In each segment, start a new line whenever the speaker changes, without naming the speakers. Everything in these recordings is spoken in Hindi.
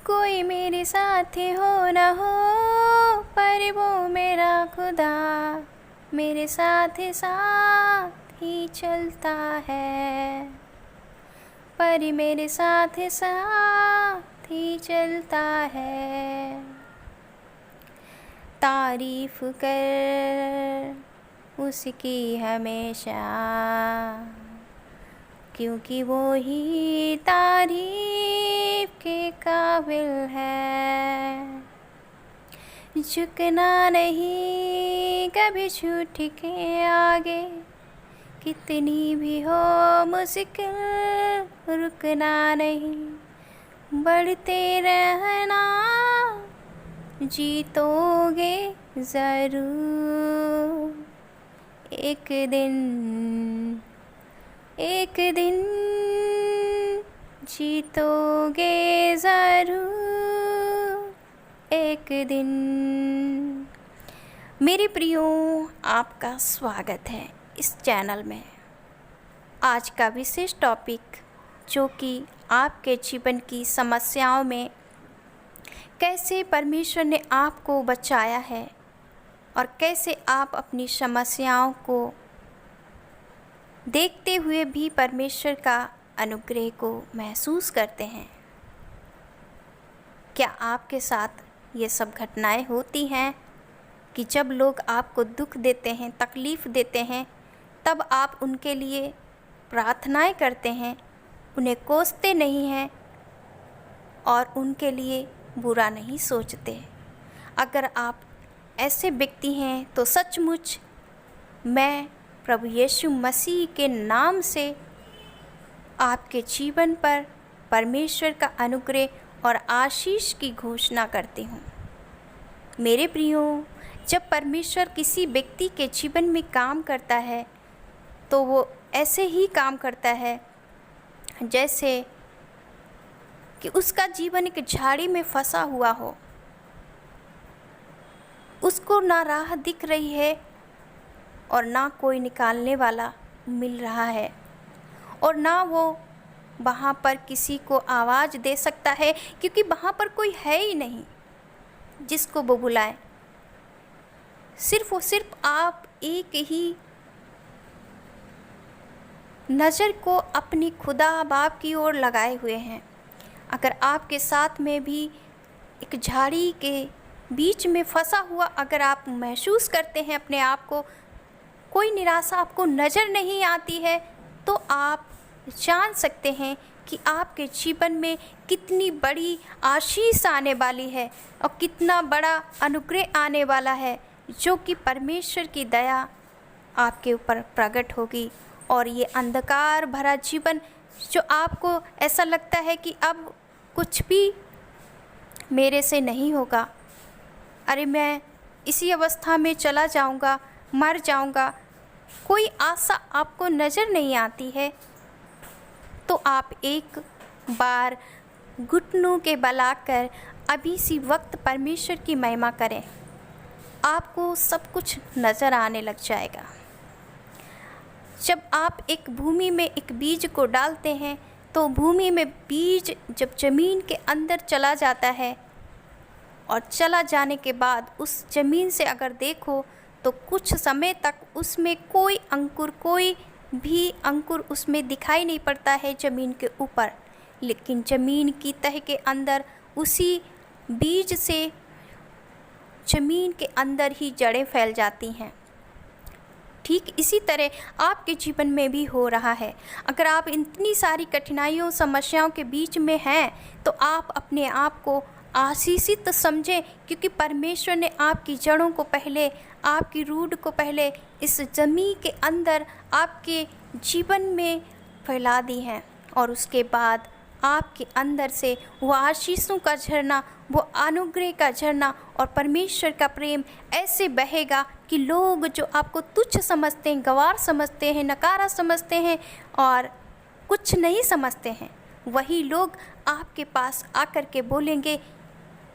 कोई मेरे साथ हो न हो, पर वो मेरा खुदा मेरे साथ साथ ही चलता है, पर मेरे साथ साथ ही चलता है। तारीफ कर उसकी हमेशा, क्योंकि वो ही तारीफ के काबिल है। झुकना नहीं कभी झूठ के आगे, कितनी भी हो मुश्किल रुकना नहीं। बढ़ते रहना, जीतोगे ज़रूर एक दिन जीतोगे ज़रूर एक दिन। मेरे प्रियो, आपका स्वागत है इस चैनल में। आज का विशेष टॉपिक जो कि आपके जीवन की समस्याओं में कैसे परमेश्वर ने आपको बचाया है और कैसे आप अपनी समस्याओं को देखते हुए भी परमेश्वर का अनुग्रह को महसूस करते हैं। क्या आपके साथ ये सब घटनाएं होती हैं कि जब लोग आपको दुख देते हैं, तकलीफ़ देते हैं, तब आप उनके लिए प्रार्थनाएं करते हैं, उन्हें कोसते नहीं हैं और उनके लिए बुरा नहीं सोचते? अगर आप ऐसे व्यक्ति हैं तो सचमुच मैं प्रभु यीशु मसीह के नाम से आपके जीवन पर परमेश्वर का अनुग्रह और आशीष की घोषणा करती हूँ। मेरे प्रियो, जब परमेश्वर किसी व्यक्ति के जीवन में काम करता है तो वो ऐसे ही काम करता है जैसे कि उसका जीवन एक झाड़ी में फंसा हुआ हो। उसको ना राह दिख रही है और ना कोई निकालने वाला मिल रहा है, और ना वो वहाँ पर किसी को आवाज़ दे सकता है, क्योंकि वहाँ पर कोई है ही नहीं जिसको वो बुलाए। सिर्फ और सिर्फ आप एक ही नज़र को अपनी खुदा बाप की ओर लगाए हुए हैं। अगर आपके साथ में भी एक झाड़ी के बीच में फंसा हुआ अगर आप महसूस करते हैं अपने आप को, कोई निराशा आपको नज़र नहीं आती है, तो आप जान सकते हैं कि आपके जीवन में कितनी बड़ी आशीष आने वाली है और कितना बड़ा अनुग्रह आने वाला है, जो कि परमेश्वर की दया आपके ऊपर प्रकट होगी। और ये अंधकार भरा जीवन जो आपको ऐसा लगता है कि अब कुछ भी मेरे से नहीं होगा, अरे मैं इसी अवस्था में चला जाऊंगा, मर जाऊंगा, कोई आशा आपको नज़र नहीं आती है, तो आप एक बार घुटनों के बल आकर अभी सी वक्त परमेश्वर की महिमा करें। आपको सब कुछ नज़र आने लग जाएगा। जब आप एक भूमि में एक बीज को डालते हैं तो भूमि में बीज जब ज़मीन के अंदर चला जाता है और चला जाने के बाद उस ज़मीन से अगर देखो तो कुछ समय तक उसमें कोई भी अंकुर उसमें दिखाई नहीं पड़ता है ज़मीन के ऊपर, लेकिन ज़मीन की तह के अंदर उसी बीज से ज़मीन के अंदर ही जड़ें फैल जाती हैं। ठीक इसी तरह आपके जीवन में भी हो रहा है। अगर आप इतनी सारी कठिनाइयों, समस्याओं के बीच में हैं तो आप अपने आप को आशीषित समझें, क्योंकि परमेश्वर ने आपकी जड़ों को पहले, आपकी रूट को पहले इस ज़मीन के अंदर आपके जीवन में फैला दी हैं, और उसके बाद आपके अंदर से वो आशीषों का झरना, वो अनुग्रह का झरना और परमेश्वर का प्रेम ऐसे बहेगा कि लोग जो आपको तुच्छ समझते हैं, गंवार समझते हैं, नकारा समझते हैं और कुछ नहीं समझते हैं, वही लोग आपके पास आकर के बोलेंगे,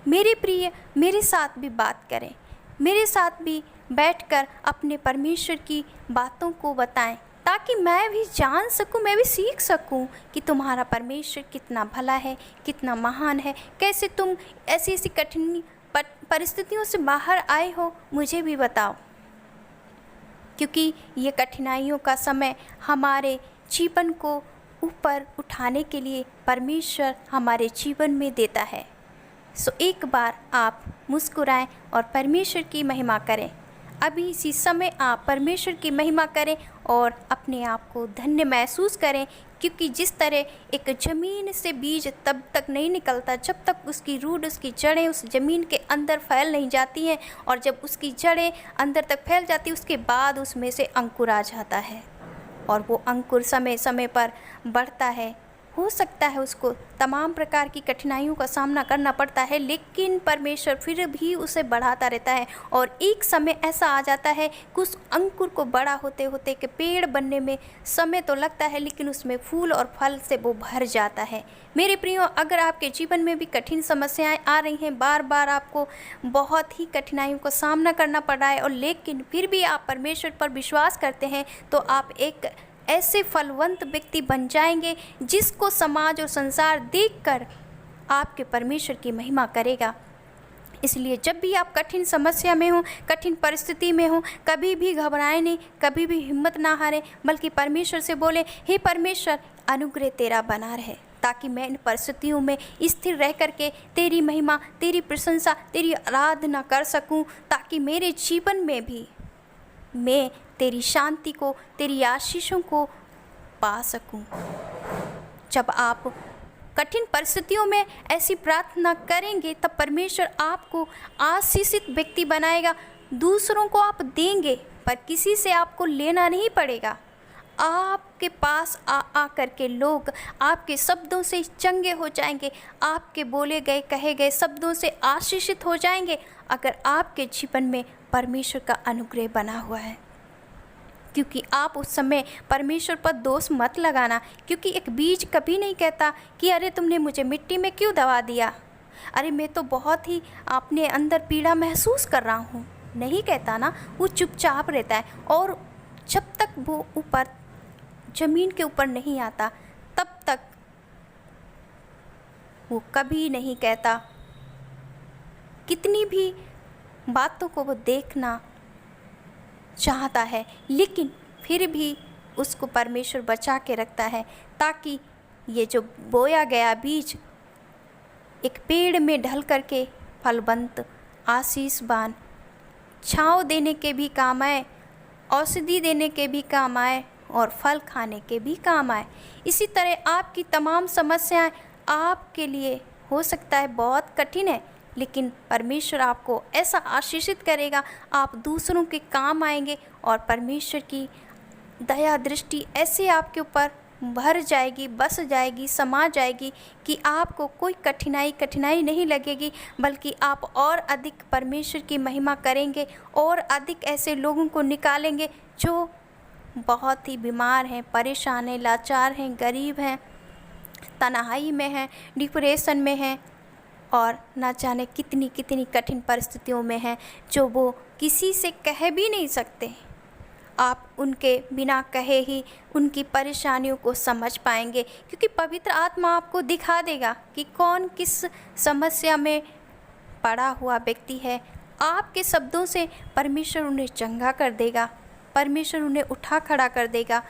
मेरे प्रिय मेरे साथ भी बात करें, मेरे साथ भी बैठकर अपने परमेश्वर की बातों को बताएं, ताकि मैं भी जान सकूं, मैं भी सीख सकूं कि तुम्हारा परमेश्वर कितना भला है, कितना महान है, कैसे तुम ऐसी ऐसी कठिन परिस्थितियों से बाहर आए हो, मुझे भी बताओ। क्योंकि ये कठिनाइयों का समय हमारे जीवन को ऊपर उठाने के लिए परमेश्वर हमारे जीवन में देता है। सो एक बार आप मुस्कुराएं और परमेश्वर की महिमा करें। अभी इसी समय आप परमेश्वर की महिमा करें और अपने आप को धन्य महसूस करें, क्योंकि जिस तरह एक ज़मीन से बीज तब तक नहीं निकलता जब तक उसकी रूट, उसकी जड़ें उस ज़मीन के अंदर फैल नहीं जाती हैं, और जब उसकी जड़ें अंदर तक फैल जाती उसके बाद उसमें से अंकुर आ जाता है, और वो अंकुर समय समय पर बढ़ता है। हो सकता है उसको तमाम प्रकार की कठिनाइयों का सामना करना पड़ता है, लेकिन परमेश्वर फिर भी उसे बढ़ाता रहता है, और एक समय ऐसा आ जाता है कि उस अंकुर को बड़ा होते होते कि पेड़ बनने में समय तो लगता है, लेकिन उसमें फूल और फल से वो भर जाता है। मेरे प्रियो, अगर आपके जीवन में भी कठिन समस्याएं आ रही हैं, बार बार आपको बहुत ही कठिनाइयों का सामना करना पड़ रहा है, और लेकिन फिर भी आप परमेश्वर पर विश्वास करते हैं, तो आप एक ऐसे फलवंत व्यक्ति बन जाएंगे जिसको समाज और संसार देखकर आपके परमेश्वर की महिमा करेगा। इसलिए जब भी आप कठिन समस्या में हो, कठिन परिस्थिति में हो, कभी भी घबराएं नहीं, कभी भी हिम्मत ना हारें, बल्कि परमेश्वर से बोले, हे परमेश्वर, अनुग्रह तेरा बना रहे, ताकि मैं इन परिस्थितियों में स्थिर रह करके तेरी महिमा, तेरी प्रशंसा, तेरी आराधना कर सकूं, ताकि मेरे जीवन में भी मैं तेरी शांति को, तेरी आशीषों को पा सकूं। जब आप कठिन परिस्थितियों में ऐसी प्रार्थना करेंगे, तब परमेश्वर आपको आशीषित व्यक्ति बनाएगा। दूसरों को आप देंगे, पर किसी से आपको लेना नहीं पड़ेगा। आपके पास आ करके लोग आपके शब्दों से चंगे हो जाएंगे, आपके बोले गए कहे गए शब्दों से आशीषित हो जाएंगे, अगर आपके जीवन में परमेश्वर का अनुग्रह बना हुआ है। क्योंकि आप उस समय परमेश्वर पर दोष मत लगाना, क्योंकि एक बीज कभी नहीं कहता कि अरे तुमने मुझे मिट्टी में क्यों दबा दिया, अरे मैं तो बहुत ही अपने अंदर पीड़ा महसूस कर रहा हूँ, नहीं कहता ना। वो चुपचाप रहता है, और जब तक वो ऊपर ज़मीन के ऊपर नहीं आता तब तक वो कभी नहीं कहता। कितनी भी बातों को वो देखना चाहता है, लेकिन फिर भी उसको परमेश्वर बचा के रखता है, ताकि ये जो बोया गया बीज एक पेड़ में ढल करके फलवंत, आशीषवान, छाँव देने के भी काम आए, औषधि देने के भी काम आए, और फल खाने के भी काम आए। इसी तरह आपकी तमाम समस्याएं आपके लिए हो सकता है बहुत कठिन है, लेकिन परमेश्वर आपको ऐसा आशीषित करेगा, आप दूसरों के काम आएंगे, और परमेश्वर की दया दृष्टि ऐसे आपके ऊपर भर जाएगी, बस जाएगी, समा जाएगी कि आपको कोई कठिनाई नहीं लगेगी, बल्कि आप और अधिक परमेश्वर की महिमा करेंगे, और अधिक ऐसे लोगों को निकालेंगे जो बहुत ही बीमार हैं, परेशान हैं, लाचार हैं, गरीब हैं, तन्हाई में हैं, डिप्रेशन में हैं, और ना जाने कितनी कितनी कठिन परिस्थितियों में हैं, जो वो किसी से कह भी नहीं सकते। आप उनके बिना कहे ही उनकी परेशानियों को समझ पाएंगे, क्योंकि पवित्र आत्मा आपको दिखा देगा कि कौन किस समस्या में पड़ा हुआ व्यक्ति है। आपके शब्दों से परमेश्वर उन्हें चंगा कर देगा, परमेश्वर उन्हें उठा खड़ा कर देगा।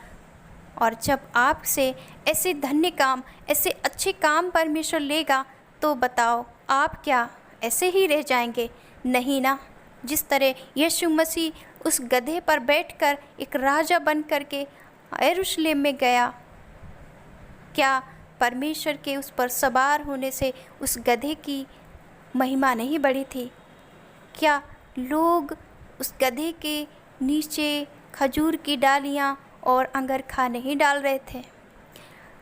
और जब आपसे ऐसे धन्य काम, ऐसे अच्छे काम परमेश्वर लेगा, तो बताओ आप क्या ऐसे ही रह जाएंगे? नहीं ना। जिस तरह यीशु मसीह उस गधे पर बैठकर एक राजा बन करके यरूशलेम में गया, क्या परमेश्वर के उस पर सवार होने से उस गधे की महिमा नहीं बढ़ी थी? क्या लोग उस गधे के नीचे खजूर की डालियाँ और अंगरखा नहीं डाल रहे थे?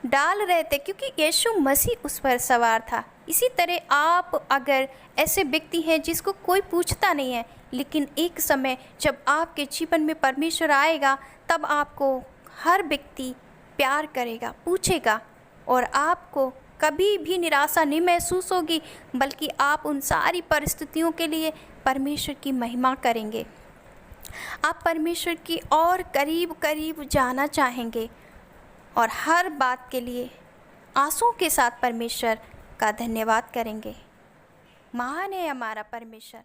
डाल रहे थे, क्योंकि यीशु मसीह उस पर सवार था। इसी तरह आप अगर ऐसे व्यक्ति हैं जिसको कोई पूछता नहीं है, लेकिन एक समय जब आपके जीवन में परमेश्वर आएगा, तब आपको हर व्यक्ति प्यार करेगा, पूछेगा, और आपको कभी भी निराशा नहीं महसूस होगी, बल्कि आप उन सारी परिस्थितियों के लिए परमेश्वर की महिमा करेंगे। आप परमेश्वर की और करीब करीब जाना चाहेंगे और हर बात के लिए आंसू के साथ परमेश्वर का धन्यवाद करेंगे। महान है हमारा परमेश्वर।